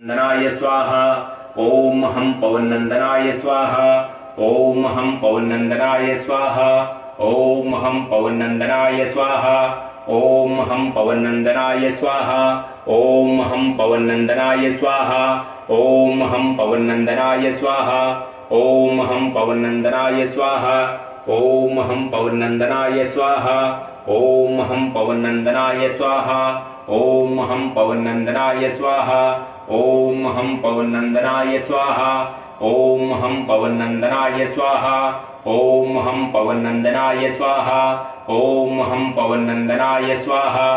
नंदनाय स्वाहा। ओम हम पवन नंदनाय स्वाहा। ओम हम पवन नंदनाय स्वाहा। ओम हम पवन नंदनाय स्वाहा। ओम हम पवन नंदनाय स्वाहा। ओम हम पवन नंदनाय स्वाहा। ओम हम पवन नंदनाय स्वाहा। ओम हम पवन नंदनाय स्वाहा। ओम हम पवन नंदनाय स्वाहा। ओम हम पवन नंदनाय स्वाहा। ओम हम पवन नंदनाय स्वाहा। ओम हम पवन नंदनाय स्वाहा। ओम हम पवन नंदनाय स्वाहा। ओम हम पवन नंदनाय स्वाहा। ओम हम पवन नंदनाय स्वाहा।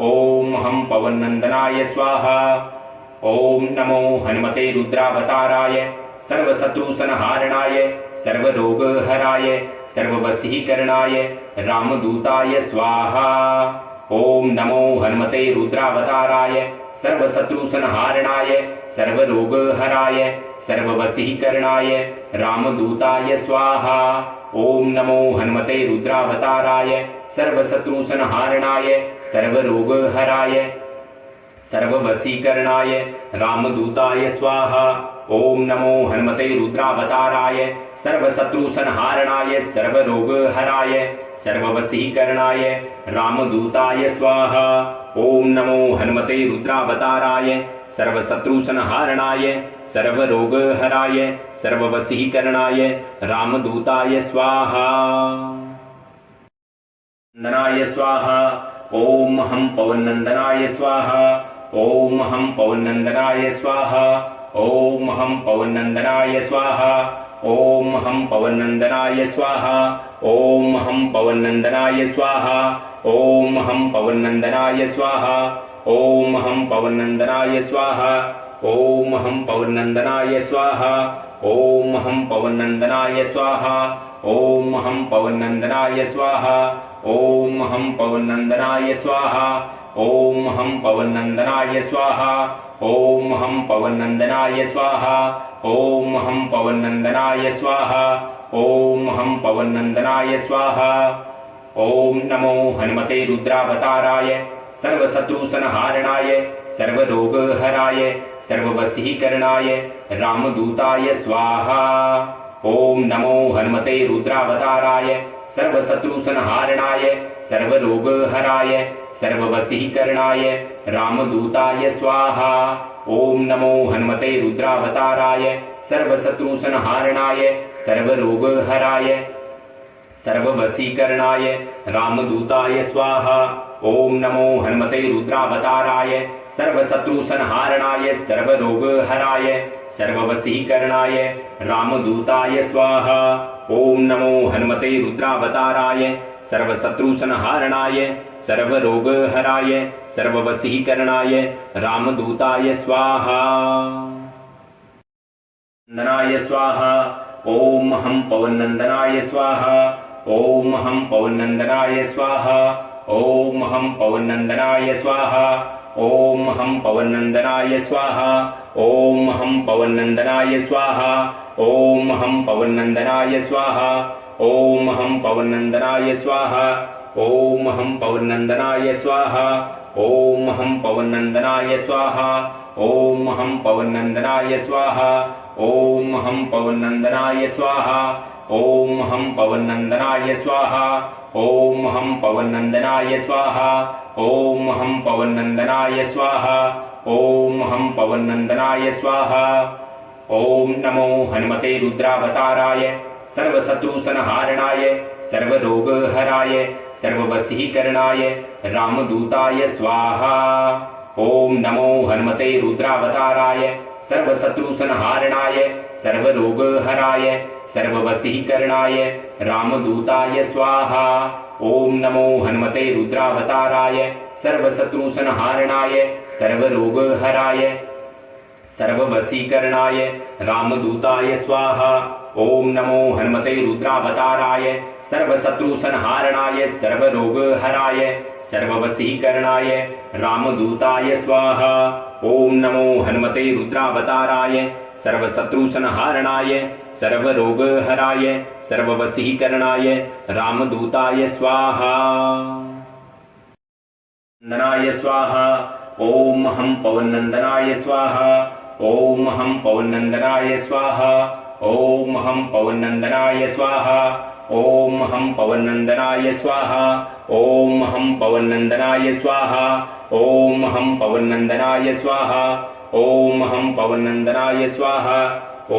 ओम हम पवन नंदनाय स्वाहा। ओम नमो हनुमते रुद्रावताराय सर्वशत्रुसंहारणाय सर्वरोगहराय सर्ववशीकरणाय रामदूताय स्वाहा। ओम नमो हनुमते रुद्रावताराय सर्वशत्रुसंहारणाय सर्वरोगहराय सर्ववशीकरणाय रामदूताय स्वाहा। ओम नमो हनुमते रुद्रावताराय सर्वशत्रुसंहारणाय सर्वरोगहराय सर्ववशीकरणाय रामदूताय स्वाहा। ओम नमो हनुमते रुद्रावताराय सर्वशत्रुसंहारणाय सर्वरोगहराय सर्ववशीकरणाय रामदूताय स्वाहा। ओम नमो हनुमते रुद्रावताराय सर्वशत्रुसंहारणाय सर्वरोगहराय सर्ववशीकरणाय रामदूताय स्वाहा। नंदनाय स्वाहा। ओम हम पवन नंदनाय स्वाहा। ओम हम पवन नंदनाय स्वाहा। ओम हम पवन नंदनाय स्वाहा। ओम हम पवन नंदनाय स्वाहा। ओम हम पवन नंदनाय स्वाहा। ओम हम पवन नंदनाय स्वाहा। ओम हम पवन नंदनाय स्वाहा। ओम हम पवन नंदनाय स्वाहा। ओम हम पवन नंदनाय स्वाहा। ओम हम पवन नंदनाय स्वाहा। ओम हम पवन नंदनाय स्वाहा। ओम हम पवन नंदनाय स्वाहा। ओम हम पवन नंदनाय स्वाहा। ओम हम पवन नंदनाय स्वाहा। ओम हम पवन नंदनाय स्वाहा। ओम नमो हनुमते रुद्रावताराय सर्वशत्रुसंहारणाय सर्वरोगहराय सर्ववशीकरणाय रामदूताय स्वाहा। ओम नमो हनुमते रुद्रावताराय सर्वशत्रुसंहारणाय सर्वरोगहराय सर्ववशीकरणाय रामदूताय स्वाहा। ओम नमो हनुमते रुद्रावताराय सर्वशत्रुसंहारणाय सर्वरोगहराय सर्ववशीकरणाय रामदूताय स्वाहा। ओम नमो हनुमते रुद्रावताराय सर्वशत्रुसंहारणाय सर्वरोगहराय सर्ववशीकरणाय रामदूताय स्वाहा। ओम नमो हनुमते रुद्रावताराय सर्वशत्रुसंहारणाय सर्वरोगहराय सर्ववशीकरणाय रामदूताय स्वाहा। नंदनाय स्वाहा। ओम हम पवन नंदनाय स्वाहा। ओम हम पवन नंदनाय स्वाहा। ओम हम पवन नंदनाय स्वाहा। ओम हम पवन नंदनाय स्वाहा। ओम हम पवन नंदनाय स्वाहा। ओम हम पवन नंदनाय स्वाहा। ओम हम पवन नंदनाय स्वाहा। ओम हम पवन नंदनाय स्वाहा। ओम हम पवन नंदनाय स्वाहा। ओम हम पवन नंदनाय स्वाहा। ओम हम पवन नंदनाय स्वाहा। ओम हम पवन नंदनाय स्वाहा। ओम हम पवन नंदनाय स्वाहा। ओम हम पवन नंदनाय स्वाहा। ओम हम पवन नंदनाय स्वाहा। ओम नमो हनुमते रुद्रावताराय सर्वशत्रुसंहारणाय सर्वरोगहराय सर्ववशीकरणाय रामदूताय स्वाहा। ओम नमो हनुमते रुद्रावताराय सर्वशत्रुसंहारणाय सर्वरोगहराय सर्ववशीकरणाय रामदूताय स्वाहा। ओम नमो हनुमते रुद्रावताराय सर्वशत्रुसंहारणाय सर्वरोगहराय सर्ववशीकरणाय रामदूताय स्वाहा। ओम नमो हनुमते रुद्रावताराय सर्वशत्रुसंहारणाय सर्वरोगहराय सर्ववशीकरणाय रामदूताय स्वाहा। ओम नमो हनुमते रुद्रावताराय सर्वशत्रुसंहारणाय सर्वरोगहराय सर्ववशीकरणाय रामदूताय स्वाहा। नंदनाय स्वाहा। ओम हम पवन नंदनाय स्वाहा। ओम हम पवनंदनाय स्वाहा ओम हम पवनंदनाय स्वाहा ओम हम पवनंदनाय स्वाहा ओम हम पवनंदनाय स्वाहा ओम हम पवनंदनाय स्वाहा ओम हम पवनंदनाय स्वाहा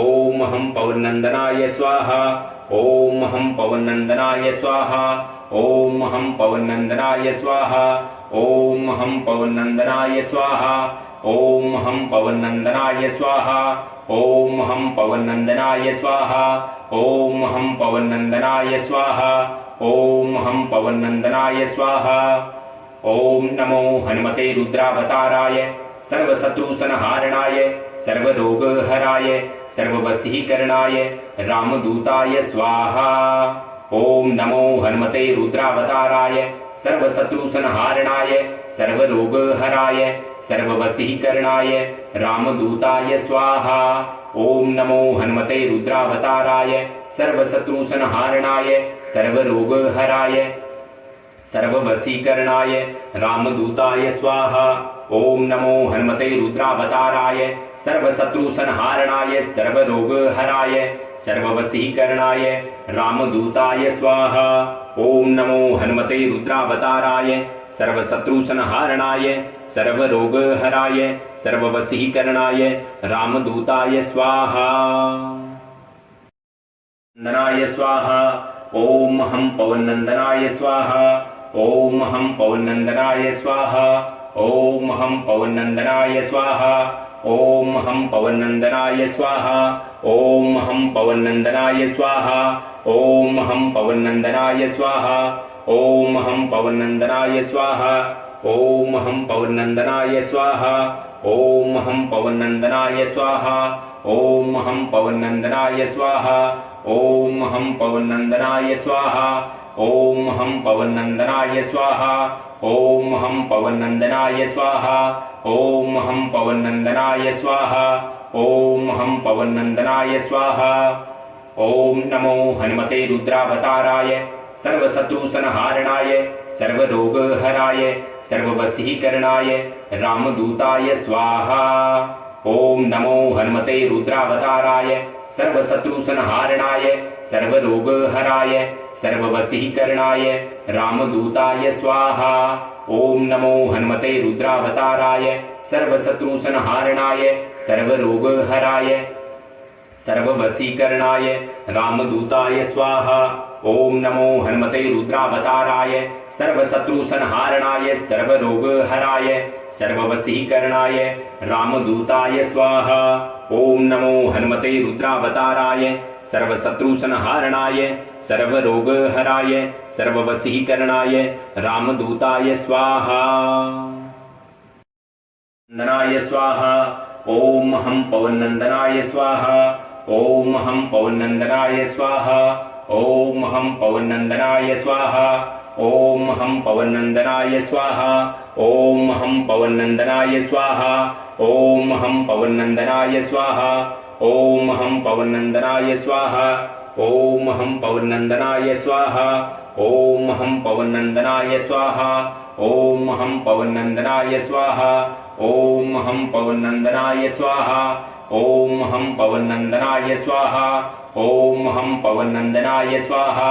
ओम हम पवनंदनाय स्वाहा ओम हम पवनंदनाय स्वाहा ओम हम पवनंदनाय स्वाहा ओम हम पवनंदनाय स्वाहा ओम हम पवनंदनाय स्वाहा ओम हम पवनंदनाय स्वाहा ओम हम पवनंदनाय स्वाहा ओम हम पवनंदनाय स्वाहा ओम नमो हनुमते रुद्रावताराय सर्वशत्रुसंहारणाय सर्वरोगहराय सर्ववशीकरणाय रामदूताय स्वाहा ओम नमो हनुमते रुद्रावताराय सर्वशत्रुसंहारणाय सर्वरोगहराय सर्ववशीकरणाय रामदूताय स्वाहा ओम नमो हनुमते रुद्रावताराय सर्वशत्रुसंहारणाय सर्वरोगहराय सर्ववशीकरणाय रामदूताय स्वाहा ओम नमो हनुमते रुद्रावताराय सर्वशत्रुसंहारणाय सर्वरोगहराय सर्ववशीकरणाय रामदूताय स्वाहा ओम नमो हनुमते रुद्रावताराय सर्वशत्रुसंहारणाय सर्वरोगहराय सर्ववशीकरणाय रामदूताय स्वाहा नंदनाय स्वाहा ओम हम पवनंदनाय स्वाहा ओम हम पवनंदनाय स्वाहा ओम हम पवनंदनाय स्वाहा ओम हम पवनंदनाय स्वाहा ओम हम पवनंदनाय स्वाहा ओम हम पवनंदनाय स्वाहा ओम हम पवनंदनाय स्वाहा ओम हम पवनंदनाय स्वाहा ओम हम पवनंदनाय स्वाहा ओम हम पवनंदनाय स्वाहा ओम हम पवनंदनाय स्वाहा ओम हम पवनंदनाय स्वाहा ओम हम पवनंदनाय स्वाहा ओम हम पवनंदनाय स्वाहा ओम हम पवनंदनाय स्वाहा ओम नमो हनुमते रुद्रावताराय सर्वशत्रुसंहारणाय सर्वरोगहराय सर्ववशीकरणाय रामदूताय स्वाहा ओम नमो हनुमते रुद्रावताराय सर्वशत्रुसंहारणाय सर्वरोगहराय सर्ववशीकरणाय रामदूताय स्वाहा ओम नमो हनुमते रुद्रावताराय सर्वशत्रुसंहारणाय सर्वरोगहराय सर्ववशीकरणाय रामदूताय स्वाहा ओम नमो हनुमते रुद्रावताराय सर्वशत्रुसंहारणाय सर्वरोगहराय सर्ववशीकरणाय रामदूताय स्वाहा ओम नमो हनुमते रुद्रावताराय सर्वशत्रुसंहारणाय सर्वरोगहराय सर्ववशीकरणाय रामदूताय स्वाहा नंदनाय स्वाहा ओम हम पवनंदनाय स्वाहा ओम हम पवनंदनाय स्वाहा ओम हम पवनंदनाय स्वाहा ओम हम पवनंदनाय स्वाहा ओम हम पवनंदनाय स्वाहा ओम हम पवनंदनाय स्वाहा ओम हम पवनंदनाय स्वाहा ओम हम पवनंदनाय स्वाहा ओम हम पवनंदनाय स्वाहा ओम हम पवनंदनाय स्वाहा ओम हम पवनंदनाय स्वाहा ओम हम पवनंदनाय स्वाहा ओम हम पवनंदनाय स्वाहा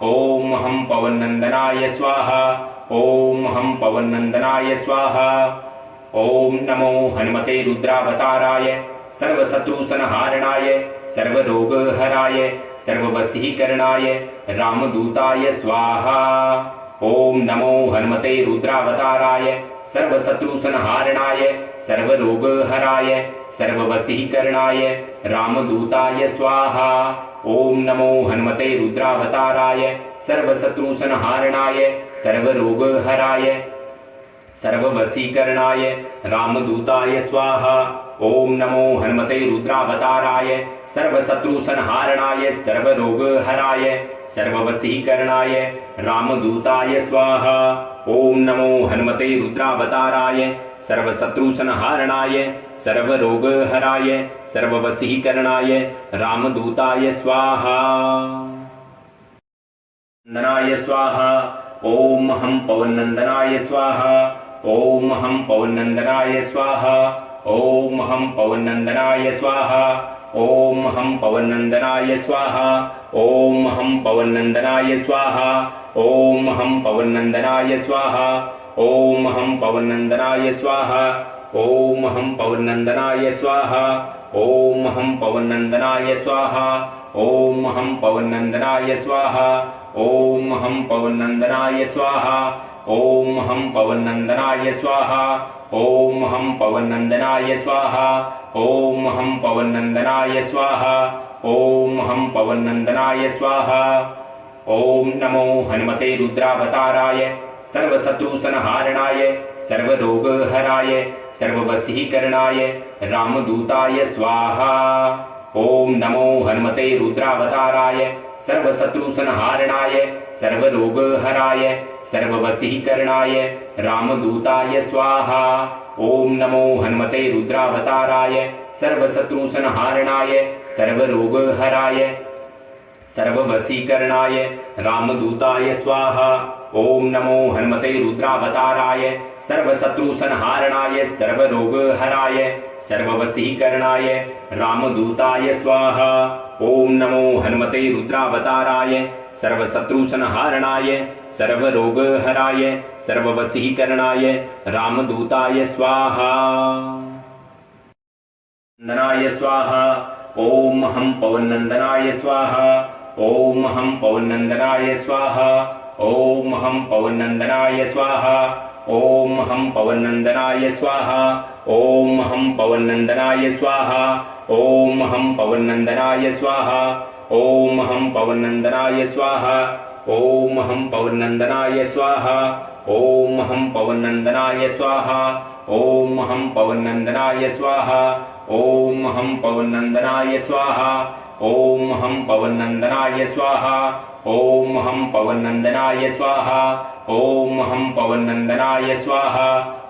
ओम हम पवनंदनाय स्वाहा ओम हम पवनंदनाय स्वाहा ओम नमो हनुमते रुद्रावताराय सर्वशत्रुसंहारणाय सर्वरोगहराय सर्ववशीकरणाय रामदूताय स्वाहा ओम नमो हनुमते रुद्रावताराय सर्वशत्रुसंहारणाय सर्वरोगहराय सर्ववशीकरणाय रामदूताय स्वाहा ओम नमो हनुमते रुद्रावताराय सर्वशत्रुसंहारणाय सर्वरोगहराय सर्ववशीकरणाय रामदूताय स्वाहा ओम नमो हनुमते रुद्रावताराय सर्वशत्रुसंहारणाय सर्वरोगहराय सर्ववशीकरणाय रामदूताय स्वाहा ओम नमो हनुमते रुद्रावताराय सर्वशत्रुसंहारणाय सर्वरोगहराय सर्ववशीकरणाय रामदूताय स्वाहा नंदनाय स्वाहा ओम हम पवनंदनाय स्वाहा ओम हम पवनंदनाय स्वाहा ओम हम पवनंदनाय स्वाहा ओम हम पवनंदनाय स्वाहा ओम हम पवनंदनाय स्वाहा ओम हम पवनंदनाय स्वाहा ओम हम पवनंदनाय स्वाहा ओम हम पवनंदनाय स्वाहा ओम हम पवनंदनाय स्वाहा ओम हम पवनंदनाय स्वाहा ओम हम पवनंदनाय स्वाहा ओम हम पवनंदनाय स्वाहा ओम हम पवनंदनाय स्वाहा ओम हम पवनंदनाय स्वाहा ओम हम पवनंदनाय स्वाहा ओम नमो हनुमते रुद्रावताराय सर्वशत्रुसंहारणाय सर्वरोगहराय सर्ववशीकरणाय रामदूताय स्वाहा ओम नमो हनुमते रुद्रावताराय सर्वशत्रुसंहारणाय सर्वरोगहराय सर्ववशीकरणाय रामदूताय स्वाहा ओम नमो हनुमते रुद्रावताराय सर्वशत्रुसंहारणाय सर्वरोगहराय सर्ववशीकरणाय रामदूताय स्वाहा ओम नमो हनुमते रुद्रावताराय सर्वशत्रुसंहारणाय सर्वरोगहराय सर्ववशीकरणाय रामदूताय स्वाहा ओम नमो हनुमते रुद्रावताराय सर्वशत्रुसंहारणाय सर्वरोगहराय सर्ववशीकरणाय रामदूताय स्वाहा नंदनाय स्वाहा ओम हम पवनंदनाय स्वाहा ओम हम पवनंदनाय स्वाहा ओम हम पवनंदनाय स्वाहा ओम हम पवनंदनाय स्वाहा ओम हम पवनंदनाय स्वाहा ओम हम पवनंदनाय स्वाहा ओम हम पवनंदनाय स्वाहा ओम हम पवनंदनाय स्वाहा ओम हम पवनंदनाय स्वाहा ओम हम पवनंदनाय स्वाहा ओम हम पवनंदनाय स्वाहा ओम हम पवनंदनाय स्वाहा ओम हम पवनंदनाय स्वाहा ओम हम पवनंदनाय स्वाहा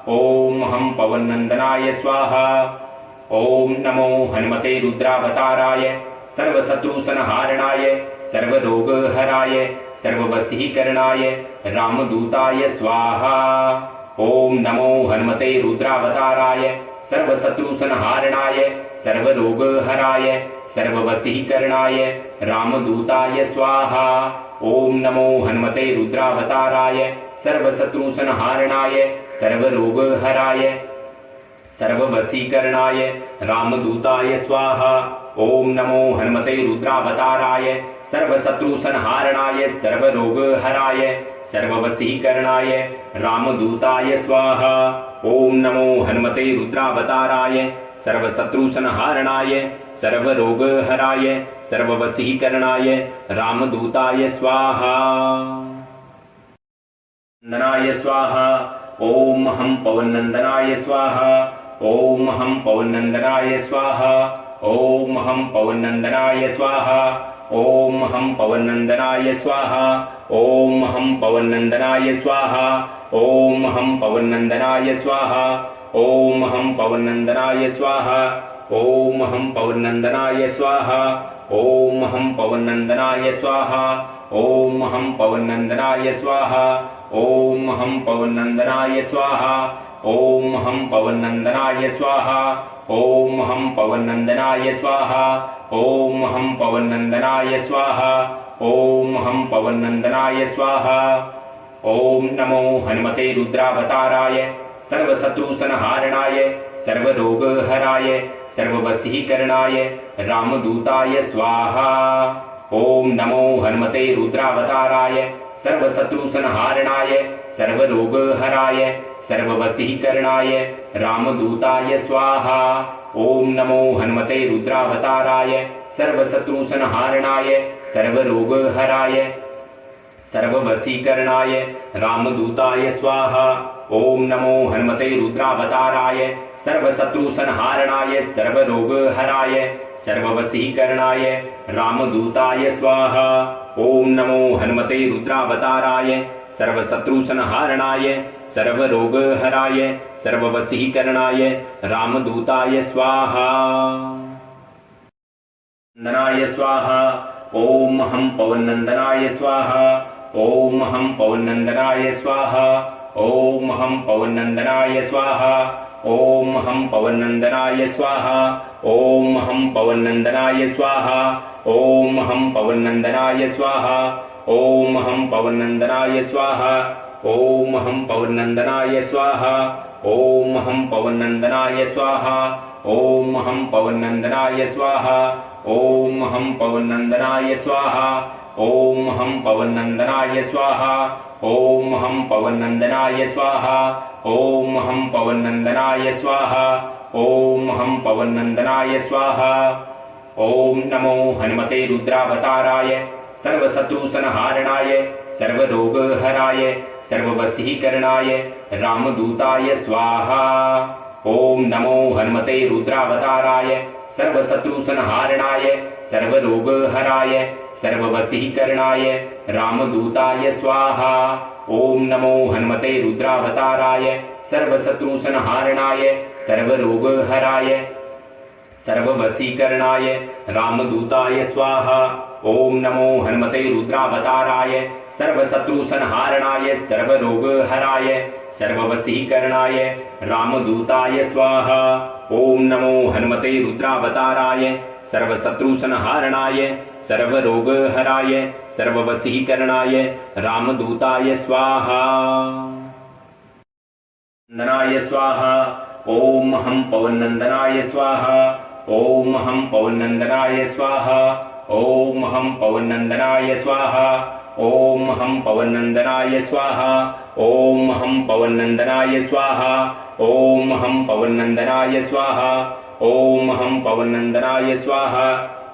ओम हम पवनंदनाय स्वाहा ओम नमो हनुमते रुद्रावताराय सर्वशत्रुसंहारणाय सर्वरोगहराय सर्ववशीकरणाय रामदूताय स्वाहा ओम नमो हनुमते रुद्रावताराय सर्वशत्रुसंहारणाय सर्वरोगहराय सर्ववशीकरणाय रामदूताय स्वाहा ओम नमो हनुमते रुद्रावताराय सर्वशत्रुसंहारणाय सर्वरोगहराय सर्ववशीकरणाय रामदूताय स्वाहा ओम नमो हनुमते रुद्रावताराय सर्वशत्रुसंहारणाय सर्वरोगहराय सर्ववशीकरणाय रामदूताय स्वाहा ओम नमो हनुमते रुद्रावताराय सर्वशत्रुसंहारणाय सर्वरोगहराय सर्ववशीकरणाय रामदूताय स्वाहा नंदनाय स्वाहा ओम हम पवनंदनाय स्वाहा ओम हम पवनंदनाय स्वाहा ओम हम पवनंदनाय स्वाहा ओम हम पवनंदनाय स्वाहा ओम हम पवनंदनाय स्वाहा ओम हम पवनंदनाय स्वाहा ओम हम पवनंदनाय स्वाहा ओम हम पवनंदनाय स्वाहा ओम हम पवनंदनाय स्वाहा ओम हम पवनंदनाय स्वाहा ओम हम पवनंदनाय स्वाहा ओम हम पवनंदनाय स्वाहा ओम हम पवनंदनाय स्वाहा ओम हम पवनंदनाय स्वाहा ओम हम पवनंदनाय स्वाहा ओम नमो हनुमते रुद्रावताराय सर्वशत्रुसंहारणाय सर्वरोगहराय सर्ववशीकरणाय रामदूताय स्वाहा ओम नमो हनुमते रुद्रावताराय सर्वशत्रुसंहारणाय सर्वरोगहराय सर्ववशीकरणाय रामदूताय स्वाहा ओम नमो हनुमते रुद्रावताराय सर्वशत्रुसंहारणाय सर्वरोगहराय सर्ववशीकरणाय रामदूताय स्वाहा ओम नमो हनुमते रुद्रावताराय सर्वशत्रुसंहारणाय सर्वरोगहराय सर्ववशीकरणाय रामदूताय स्वाहा ओम नमो हनुमते रुद्रावताराय सर्वशत्रुसंहारणाय सर्वरोगहराय सर्ववशीकरणाय रामदूताय स्वाहा नंदनाय स्वाहा ओम हम पवनंदनाय स्वाहा ओम हम पवनंदनाय स्वाहा ओम हम पवनंदनाय स्वाहा ओम हम पवनंदनाय स्वाहा ओम हम पवनंदनाय स्वाहा ओम हम पवनंदनाय स्वाहा ओम हम पवनंदनाय स्वाहा ओम हम पवनंदनाय स्वाहा ओम हम पवनंदनाय स्वाहा ओम हम पवनंदनाय स्वाहा ओम हम पवनंदनाय स्वाहा ओम हम पवनंदनाय स्वाहा ओम हम पवनंदनाय स्वाहा ओम हम पवनंदनाय स्वाहा ओम हम पवनंदनाय स्वाहा ओम नमो हनुमते रुद्रावताराय सर्वशत्रुसंहारणाय सर्वरोगहराय सर्ववशीकरणाय रामदूताय स्वाहा ओम नमो हनुमते रुद्रावताराय सर्वशत्रुसंहारणाय सर्वरोगहराय सर्ववशीकरणाय रामदूताय स्वाहा ओम नमो हनुमते रुद्रावताराय सर्वशत्रुसंहारणाय सर्वरोगहराय सर्ववशीकरणाय रामदूताय स्वाहा ओम नमो हनुमते रुद्रावताराय सर्वशत्रुसंहारणाय सर्वरोगहराय सर्ववशीकरणाय रामदूताय स्वाहा ओम नमो हनुमते रुद्रावताराय सर्वशत्रुसंहारणाय सर्वरोगहराय सर्ववशीकरणाय रामदूताय स्वाहा नंदनाय स्वाहा ओम हम पवनंदनाय स्वाहा ओम हम पवनंदनाय स्वाहा ओम हम पवनंदनाय स्वाहा ओम हम पवनंदनाय स्वाहा ओम हम पवनंदनाय स्वाहा ओम हम पवनंदनाय स्वाहा ओम हम पवनंदनाय स्वाहा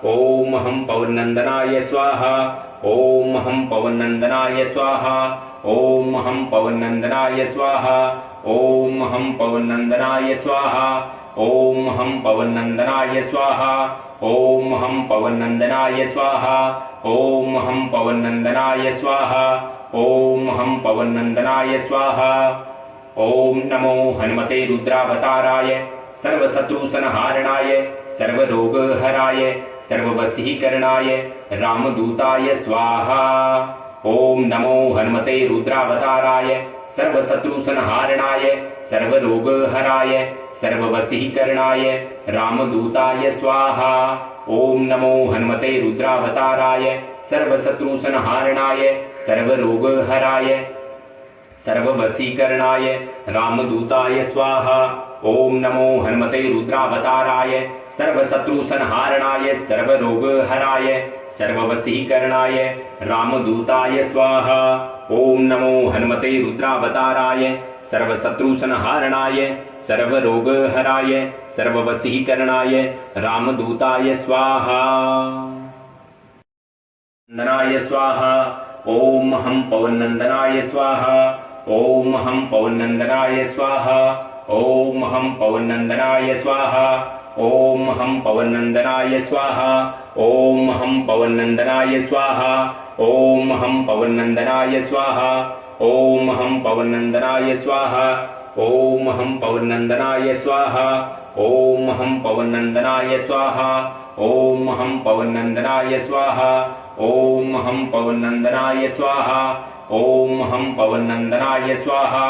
ओम हम पवनंदनाय स्वाहा ओम हम पवनंदनाय स्वाहा ओम हम पवनंदनाय स्वाहा ओम हम पवनंदनाय स्वाहा ओम हम पवनंदनाय स्वाहा ओम हम पवनंदनाय स्वाहा ओम हम पवनंदनाय स्वाहा ओम हम पवनंदनाय स्वाहा ओम नमो हनुमते रुद्रावताराय सर्वशत्रुसंहारणाय सर्वरोगहराय सर्ववशीकरणाय रामदूताय स्वाहा ओम नमो हनुमते रुद्रावताराय सर्वशत्रुसंहारणाय सर्वरोगहराय सर्ववशीकरणाय रामदूताय स्वाहा ओम नमो हनुमते रुद्रावताराय सर्वशत्रुसंहारणाय सर्वरोगहराय सर्ववशीकरणाय रामदूताय स्वाहा ओम नमो हनुमते रुद्रावताराय सर्वशत्रुसंहारणाय सर्वरोगहराय सर्ववशीकरणाय रामदूताय स्वाहा ओम नमो हनुमते रुद्रावताराय सर्वशत्रुसंहारणाय सर्वरोगहराय सर्ववशीकरणाय रामदूताय स्वाहा नंदनाय स्वाहा ओम हम पवनंदनाय स्वाहा ओम हम पवनंदनाय स्वाहा ओम हम पवनंदनाय स्वाहा ओम हम पवनंदनाय स्वाहा ओम हम पवनंदनाय स्वाहा ओम हम पवनंदनाय स्वाहा ओम हम पवनंदनाय स्वाहा ओम हम पवनंदनाय स्वाहा ओम हम पवनंदनाय स्वाहा ओम हम पवनंदनाय स्वाहा ओम हम पवनंदनाय स्वाहा ओम हम पवनंदनाय स्वाहा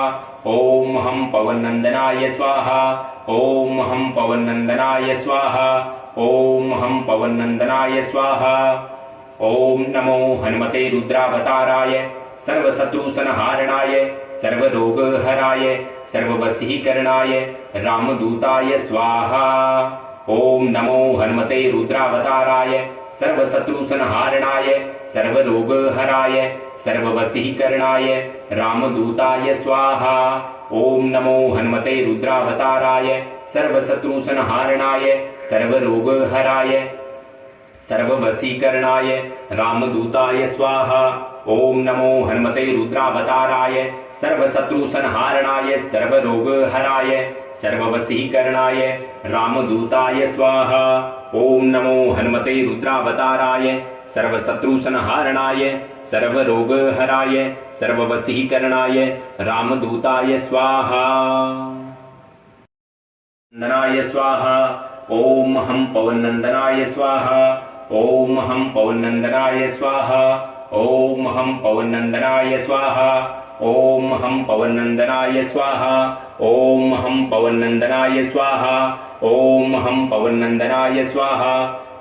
ओम हम पवनंदनाय स्वाहा ओम हम पवनंदनाय स्वाहा ओम हम पवनंदनाय स्वाहा ओम नमो हनुमते रुद्रावताराय सर्वशत्रुसंहारणाय सर्वरोगहराय सर्ववशीकरणाय रामदूताय स्वाहा ओम नमो हनुमते रुद्रावताराय सर्वशत्रुसंहारणाय सर्वरोगहराय सर्ववशीकरणाय रामदूताय स्वाहा ओम नमो हनुमते रुद्रावताराय सर्वशत्रुसंहारणाय सर्वरोगहराय सर्ववशीकरणाय रामदूताय स्वाहा ओम नमो हनुमते रुद्रावताराय सर्वशत्रुसंहारणाय सर्वरोगहराय सर्ववशीकरणाय रामदूताय स्वाहा ओम नमो हनुमते रुद्रावताराय सर्वशत्रुसंहारणाय सर्वरोगहराय सर्ववशीकरणाय रामदूताय स्वाहा नंदनाय स्वाहा ओम हम पवनंदनाय स्वाहा ओम हम पवनंदनाय स्वाहा ओम हम पवनंदनाय स्वाहा ओम हम पवनंदनाय स्वाहा ओम हम पवनंदनाय स्वाहा ओम हम पवनंदनाय स्वाहा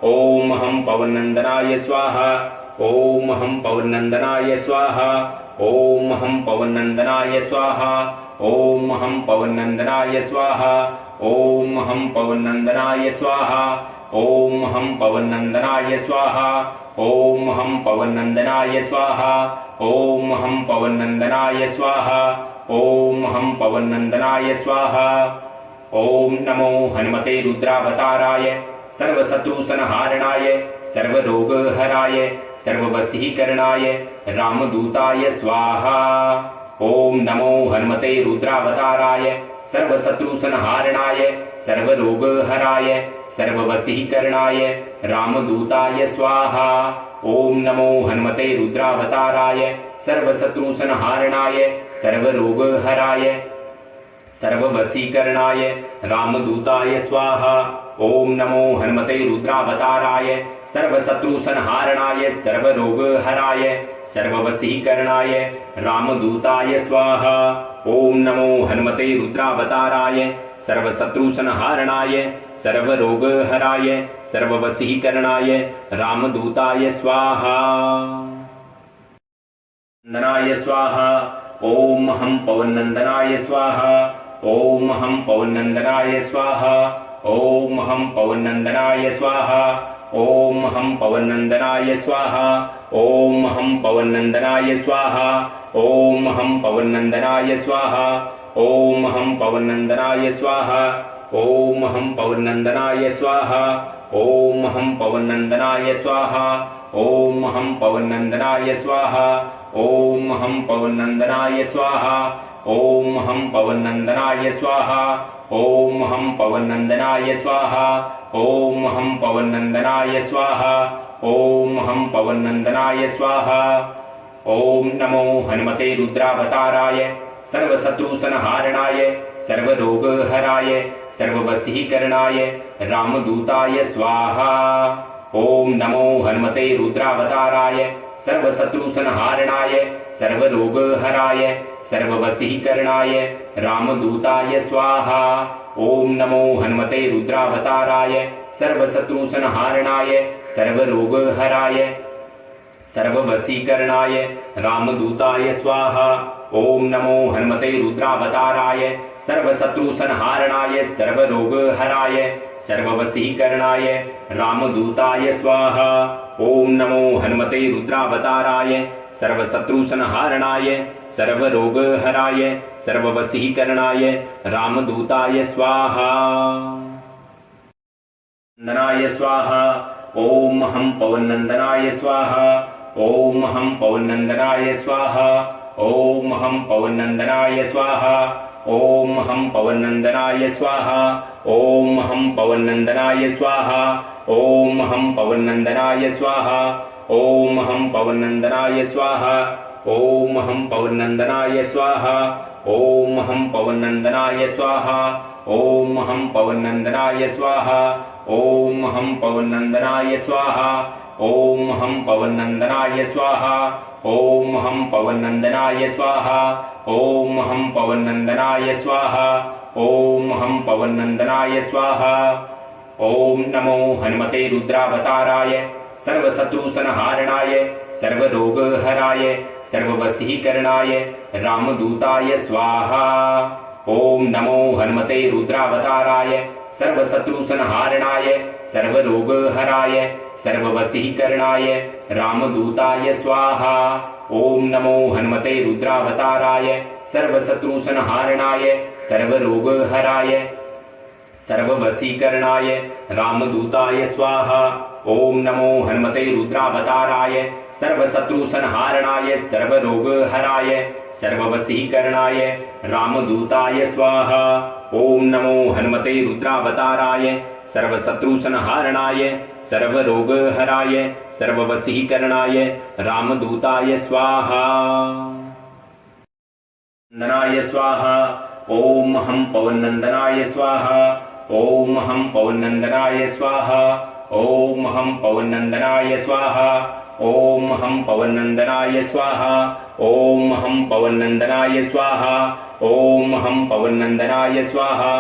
ओम हम पवनंदनाय स्वाहा ओम हम पवनंदनाय स्वाहा ओम हम पवनंदनाय स्वाहा ओम हम पवनंदनाय स्वाहा ओम हम पवनंदनाय स्वाहा ओम हम पवनंदनाय स्वाहा ओम हम पवनंदनाय स्वाहा ओम हम पवनंदनाय स्वाहा ओम हम पवनंदनाय स्वाहा ओम नमो हनुमते रुद्रावताराय सर्वशत्रुसंहारणाय सर्वरोगहराय सर्ववशीकरणाय रामदूताय स्वाहा ओम नमो हनुमते रुद्रावताराय सर्वशत्रुसंहारणाय सर्वरोगहराय सर्ववशीकरणाय रामदूताय स्वाहा ओम नमो हनुमते रुद्रावताराय सर्वशत्रुसंहारणाय सर्वरोगहराय सर्ववशीकरणाय रामदूताय स्वाहा ओम नमो हनुमते रुद्रावताराय सर्वशत्रुसंहारणाय सर्वरोगहराय सर्ववशीकरणाय रामदूताय स्वाहा ओम नमो हनुमते रुद्रावताराय सर्वशत्रुसंहारणाय सर्वरोगहराय सर्ववशीकरणाय रामदूताय स्वाहा नंदनाय स्वाहा ओम हम पवनंदनाय स्वाहा ओम हम पवनंदनाय स्वाहा ओम हम पवनंदनाय स्वाहा ओम हम पवनंदनाय स्वाहा ओम हम पवनंदनाय स्वाहा ओम हम पवनंदनाय स्वाहा ओम हम पवनंदनाय स्वाहा ओम हम पवनंदनाय स्वाहा ओम हम पवनंदनाय स्वाहा ओम हम पवनंदनाय स्वाहा ओम हम पवनंदनाय स्वाहा ओम हम पवनंदनाय स्वाहा ओम हम पवनंदनाय स्वाहा ओम हम पवनंदनाय स्वाहा ओम हम पवनंदनाय स्वाहा ओम नमो हनुमते रुद्रावताराय सर्वशत्रुसंहारणाय सर्वरोगहराय सर्ववशीकरणाय रामदूताय स्वाहा ओम नमो हनुमते रुद्रावताराय सर्वशत्रुसंहारणाय सर्वरोगहराय सर्ववशीकरणाय रामदूताय स्वाहा ओम नमो हनुमते रुद्रावताराय सर्वशत्रुसंहारणाय सर्वरोगहराय सर्ववशीकरणाय रामदूताय स्वाहा ओम नमो हनुमते रुद्रावताराय सर्वशत्रुसंहारणाय सर्वरोगहराय सर्ववशीकरणाय रामदूताय स्वाहा ओम नमो हनुमते रुद्रावताराय सर्वशत्रुसंहारणाय सर्वरोगहराय सर्ववशीकरणाय रामदूताय स्वाहा नंदनाय स्वाहा ओम हम पवनंदनाय स्वाहा ओम हम पवनंदनाय स्वाहा ओम हम पवनंदनाय स्वाहा ओम हम पवनंदनाय स्वाहा ओम हम पवनंदनाय स्वाहा ओम हम पवनंदनाय स्वाहा ओम हम पवनंदनाय स्वाहा ओम हम पवनंदनाय स्वाहा ओम हम पवनंदनाय स्वाहा ओम हम पवनंदनाय स्वाहा ओम हम पवनंदनाय स्वाहा ओम हम पवनंदनाय स्वाहा ओम हम पवनंदनाय स्वाहा ओम हम पवनंदनाय स्वाहा ओम हम पवनंदनाय स्वाहा ओम नमो हनुमते रुद्रावताराय सर्वशत्रुसंहारणाय सर्वरोगहराय सर्ववशीकरणाय रामदूताय स्वाहा ओम नमो हनुमते रुद्रावताराय सर्वशत्रुसंहारणाय सर्वरोगहराय सर्ववशीकरणाय रामदूताय स्वाहा ओम नमो हनुमते रुद्रावताराय सर्वशत्रुसंहारणाय सर्वरोगहराय सर्ववशीकरणाय रामदूताय स्वाहा ओम नमो हनुमते रुद्रावताराय सर्वशत्रुसंहारणाय सर्वरोगहराय सर्ववशीकरणाय रामदूताय स्वाहा ओम नमो हनुमते रुद्रावताराय सर्वशत्रुसंहारणाय सर्वरोगहराय सर्ववशीकरणाय रामदूताय स्वाहा नंदनाय स्वाहा ओम हम पवनंदनाय स्वाहा ओम हम पवनंदनाय स्वाहा ओम हम पवनंदनाय स्वाहा ओम हम पवनंदनाय स्वाहा ओम हम पवनंदनाय स्वाहा ओम हम पवनंदनाय स्वाहा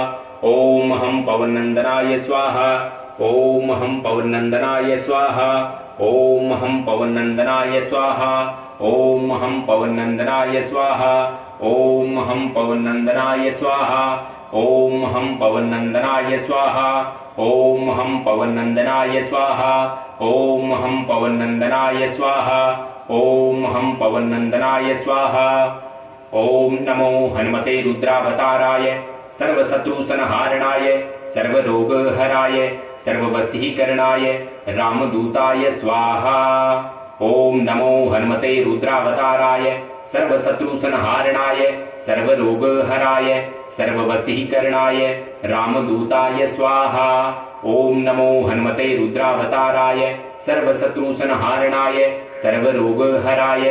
ओम हम पवनंदनाय स्वाहा ओम हम पवनंदनाय स्वाहा ओम हम पवनंदनाय स्वाहा ओम हम पवनंदनाय स्वाहा ओम हम पवनंदनाय स्वाहा ओम हम पवनंदनाय स्वाहा ओम हम पवनंदनाय स्वाहा ओम हम पवनंदनाय स्वाहा ओम हम पवनंदनाय स्वाहा ओम नमो हनुमते रुद्रावताराय सर्वशत्रुसंहारणाय सर्वरोगहराय सर्ववशीकरणाय रामदूताय स्वाहा ओम नमो हनुमते रुद्रावताराय सर्वशत्रुसंहारणाय सर्वरोगहराय सर्ववशीकरणाय रामदूताय स्वाहा ओम नमो हनुमते रुद्रावताराय सर्वशत्रुसंहारणाय सर्वरोगहराय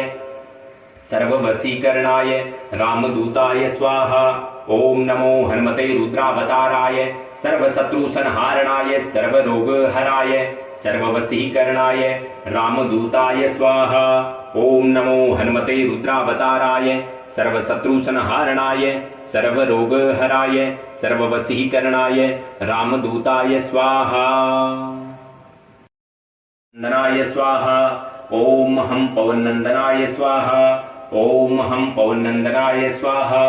सर्ववशीकरणाय रामदूताय स्वाहा ओम नमो हनुमते रुद्रावताराय सर्वशत्रुसंहारणाय सर्वरोगहराय सर्ववशीकरणाय रामदूताय स्वाहा ओम नमो हनुमते रुद्रावताराय सर्वशत्रुसंहारणाय सर्वरोगहराय सर्ववशीकरणाय रामदूताय स्वाहा नंदनाय स्वाहा ओम हम पवनंदनाय स्वाहा ओम हम पवनंदनाय स्वाहा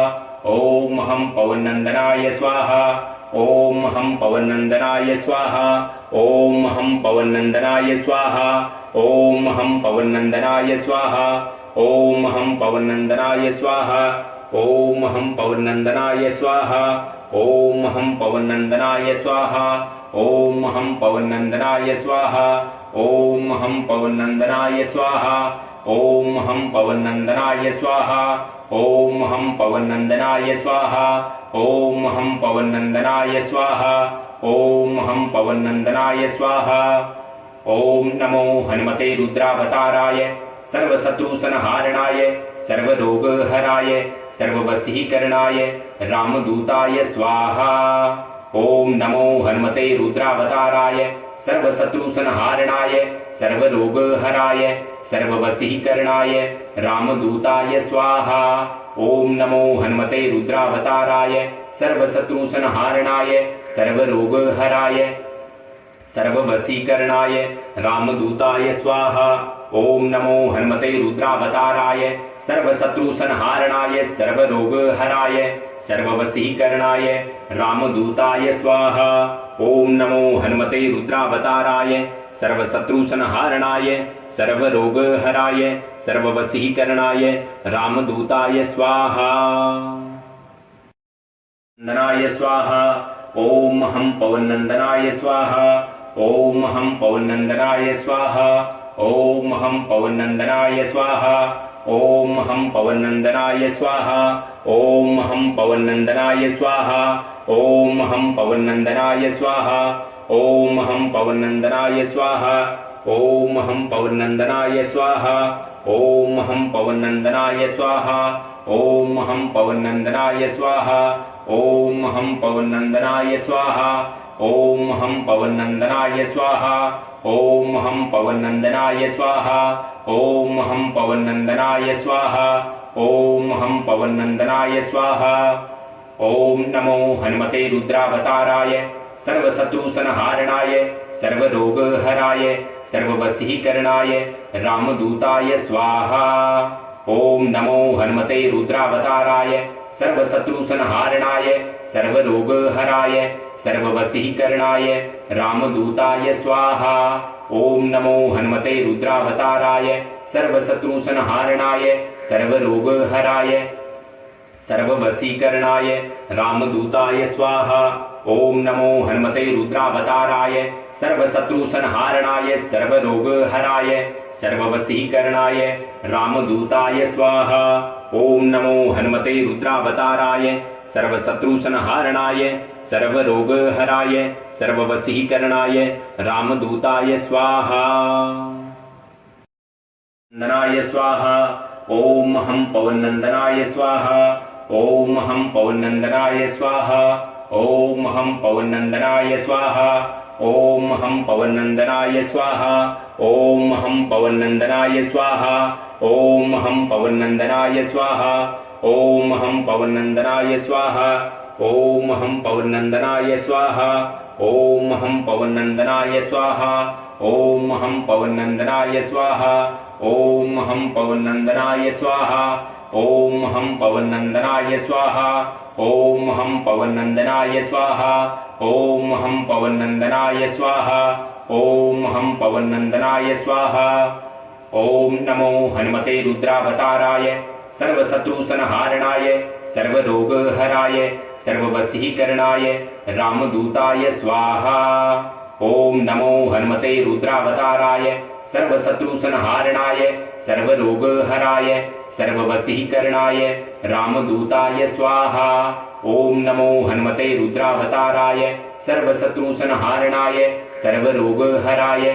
ओम हम पवनंदनाय स्वाहा ओम हम पवनंदनाय स्वाहा ओम हम पवनंदनाय स्वाहा ओम हम पवनंदनाय स्वाहा ओम हम पवनंदनाय स्वाहा ओम हम पवनंदनाय स्वाहा ओम हम पवनंदनाय स्वाहा ओम हम पवनंदनाय स्वाहा ओम हम पवनंदनाय स्वाहा ओम हम पवनंदनाय स्वाहा ओम हम पवनंदनाय स्वाहा ओम हम पवनंदनाय स्वाहा ओम हम पवनंदनाय स्वाहा ओम नमो हनुमते रुद्रावताराय सर्वशत्रुसंहारणाय सर्वरोगहराय सर्ववशीकरणाय रामदूताय स्वाहा ओम नमो हनुमते रुद्रावताराय सर्वशत्रुसंहारणाय सर्वरोगहराय सर्ववशीकरणाय रामदूताय स्वाहा ओम नमो हनुमते रुद्रावताराय सर्वशत्रुसंहारणाय सर्वरोगहराय सर्ववशीकरणाय रामदूताय स्वाहा ओम नमो हनुमते रुद्रावताराय सर्वशत्रुसंहारणाय सर्वरोगहराय सर्ववशीकरणाय रामदूताय स्वाहा ओम नमो हनुमते रुद्रावताराय सर्वशत्रुसंहारणाय सर्वरोगहराय सर्ववशीकरणाय रामदूताय स्वाहा नंदनाय स्वाहा ओम हम पवनंदनाय स्वाहा ओम हम पवनंदनाय स्वाहा ओम हम पवनंदनाय स्वाहा ओम हम पवनंदनाय स्वाहा ओम हम पवनंदनाय स्वाहा ओम हम पवनंदनाय स्वाहा ओम हम पवनंदनाय स्वाहा ओम हम पवनंदनाय स्वाहा ओम हम पवनंदनाय स्वाहा ओम हम पवनंदनाय स्वाहा ओम हम पवनंदनाय स्वाहा ओम हम पवनंदनाय स्वाहा ओम हम पवनंदनाय स्वाहा ओम हम पवनंदनाय स्वाहा ओम हम पवनंदनाय स्वाहा ओम नमो हनुमते रुद्रावताराय सर्वशत्रुसंहारणाय सर्वरोगहराय सर्ववशीकरणाय रामदूताय स्वाहा ओम नमो हनुमते रुद्रावताराय सर्वशत्रुसंहारणाय सर्वरोगहराय सर्ववशीकरणाय रामदूताय स्वाहा ओम नमो हनुमते रुद्रावताराय सर्वशत्रुसंहारणाय सर्वरोगहराय सर्ववशीकरणाय रामदूताय स्वाहा ओम नमो हनुमते रुद्रावताराय सर्वशत्रुसंहारणाय सर्वरोगहराय सर्ववशीकरणाय रामदूताय स्वाहा ओम नमो हनुमते रुद्रावताराय सर्वशत्रुसंहारणाय सर्वरोगहराय सर्ववशीकरणाय रामदूताय स्वाहा नंदनाय स्वाहा ओम हम पवनंदनाय स्वाहा ओम हम पवनंदनाय स्वाहा ओम हम पवनंदनाय स्वाहा ओम हम पवनंदनाय स्वाहा ओम हम पवनंदनाय स्वाहा ओम हम पवनंदनाय स्वाहा ओम हम पवनंदनाय स्वाहा ओम हम पवनंदनाय स्वाहा ओम हम पवनंदनाय स्वाहा ओम हम पवनंदनाय स्वाहा ओम हम पवनंदनाय स्वाहा ओम हम पवनंदनाय स्वाहा ओम हम पवनंदनाय स्वाहा ओम हम पवनंदनाय स्वाहा ओम हम पवनंदनाय स्वाहा। ओम नमो हनुमते रुद्रावताराय सर्वशत्रुसंहारणाय सर्वरोगहराय सर्ववशीकरणाय रामदूताय स्वाहा। ओम नमो हनुमते रुद्रावताराय सर्वशत्रुसंहारणाय सर्वरोगहराय सर्ववशीकरणाय रामदूताय स्वाहा। ओम नमो हनुमते रुद्रावताराय सर्वशत्रुसंहारणाय सर्वरोगहराय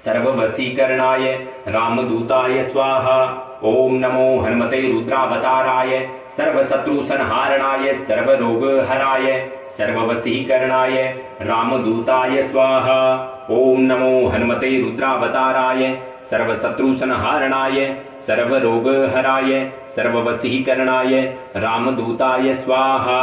सर्ववशीकरणाय रामदूताय स्वाहा। ओम नमो हनुमते रुद्रावताराय सर्वशत्रुसंहारणाय सर्वरोगहराय सर्ववशीकरणाय रामदूताय स्वाहा। ओम नमो हनुमते रुद्रावताराय सर्वशत्रुसंहारणाय सर्वरोगहराय सर्ववशीकरणाय रामदूताय स्वाहा।